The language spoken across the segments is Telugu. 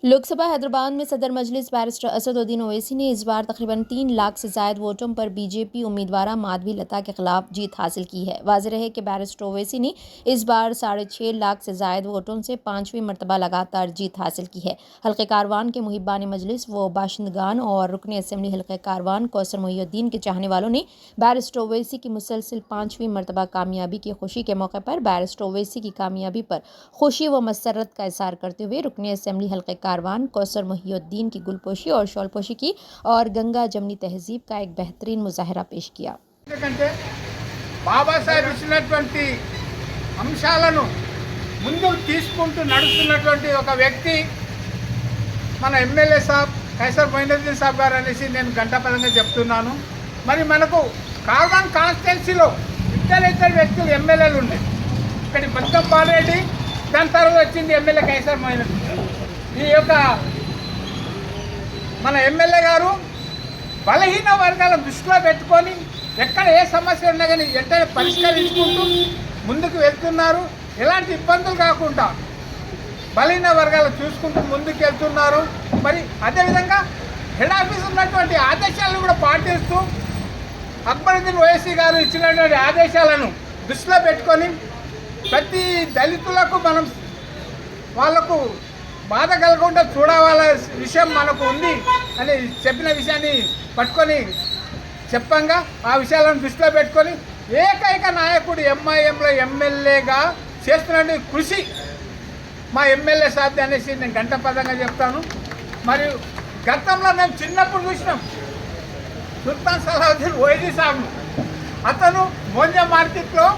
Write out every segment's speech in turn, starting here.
लोकसभा हैदराबाद में सदर मजलिस बैरिस्टर असदुद्दीन ओवैसी ने इस बार तकरीबन 3 लाख से जायद वोटों पर बीजेपी उम्मीदवार माधवी लता के खिलाफ जीत हासिल की है। वाज़ेह रहे कि बैरिस्टर ओवैसी ने इस बार 6.5 लाख से जायद वोटों से 5वीं मरतबा लगातार जीत हासिल की है। हल्के कारवान के मुहिब्बान मजलिस व बाशिंदगान और रुकन असम्बली हल्के कारवान कौसर मोहिउद्दीन के चाहने वालों ने बैरिस्टर ओवैसी की मुसलसिल 5वीं मरतबा कामयाबी की खुशी के मौके पर बैरिस्टर ओवैसी की कामयाबी पर खुशी व मसरत का इज़हार करते हुए रुकन असम्बली हल्के कारवान कौसर मोहिउद्दीन की गुलपोशी और शॉलपोशी की और गंगा जमनी तहजीब का एक बेहतरीन मुजाहरा पेश किया। బాబా సాహెబ్ ఇచ్చినటువంటి అంశాలను ముందుకు తీసుకుంటూ నడుస్తున్నటువంటి ఒక వ్యక్తి మన ఎమ్మెల్యే సాబ్ కైసర్ మొయినుద్దీన్ సాబ్ గారు అనేసి నేను గంటపరంగా చెప్తున్నాను. మరి మనకు కార్వాన్ కాన్స్టిట్యున్సీలో ఇద్దరు వ్యక్తులు ఎమ్మెల్యేలు ఉండే, ఇక్కడి బతుకం బాలరెడ్డి, దాని తర్వాత వచ్చింది ఎమ్మెల్యే కైసర్ మొయినుద్దీన్. ఈ యొక్క మన ఎమ్మెల్యే గారు బలహీన వర్గాలను దృష్టిలో పెట్టుకొని ఎక్కడ ఏ సమస్య ఉన్నా కానీ వెంటనే పరిష్కరించుకుంటూ ముందుకు వెళ్తున్నారు. ఎలాంటి ఇబ్బందులు కాకుండా బలహీన వర్గాలు చూసుకుంటూ ముందుకు వెళ్తున్నారు. మరి అదేవిధంగా హెడ్ ఆఫీస్ ఉన్నటువంటి ఆదేశాలను కూడా పాటిస్తూ అక్బరుద్దీన్ ఓవైసీ గారు ఇచ్చినటువంటి ఆదేశాలను దృష్టిలో పెట్టుకొని ప్రతి దళితులకు మనం వాళ్లకు బాధ కలగకుండా చూడవాల విషయం మనకు ఉంది అని చెప్పిన విషయాన్ని పట్టుకొని చెప్పంగా ఆ విషయాలను దృష్టిలో పెట్టుకొని ఏకైక నాయకుడు ఎంఐఎంలో ఎమ్మెల్యేగా చేస్తున్న కృషి మా ఎమ్మెల్యే సాధ్య అనేసి నేను గంటపదంగా చెప్తాను. మరియు గతంలో మేము చిన్నప్పుడు చూసినాం సుల్తాన్ సలాహుద్దీన్ ఓవైసీ సాబ్ను. అతను మోంజా మార్కెట్లో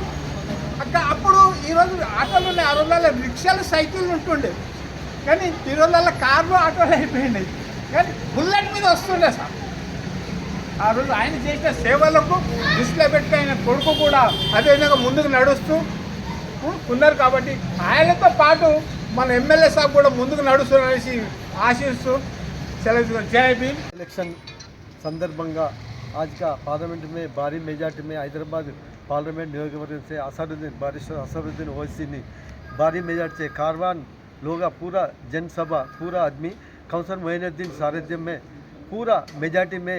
అప్పుడు ఈరోజు ఆటోలు ఉన్నాయి, ఆ రోజుల్లో రిక్షాలు సైకిళ్ళు ఉంటుండే, కానీ ఈ రోజుల్లో కార్లు ఆటోలు అయిపోయినాయి, కానీ బుల్లెట్ మీద వస్తుండే సార్. ఆ రోజు ఆయన చేసిన సేవలకు దృష్టిలో పెట్టి ఆయన కొడుకు కూడా అదేవిధంగా ముందుకు నడుస్తూ ఉన్నారు. కాబట్టి ఆయనతో పాటు మన ఎమ్మెల్యే సాబ్ కూడా ముందుకు నడుస్తున్నారనేసి ఆశిస్తూ సెలవు. జై భీమ్. इलेक्शन संदर्भंगा आज का पार्लियामेंट में भारी मेजॉरिटी में हैदराबाद पार्लियामेंट नियोजकवर्ग से असदुद्दीन बैरिस्टर असदुद्दीन ओवैसी ने भारी मेजॉरिटी से कारवान लोग पूरा जनसभा पूरा आदमी कौसर मोइनुद्दीन सारथ्य में पूरा मेजॉरिटी में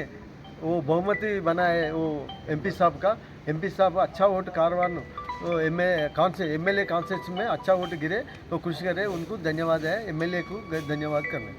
वो बहुमती बना है. वो एमपी साहब का एमपी साहब अच्छा वोट कारवान एमएलए कॉन्स्टिट्यूंसी में अच्छा वोट गिरे तो खुश करे. उनको धन्यवाद है, एमएलए को धन्यवाद करना.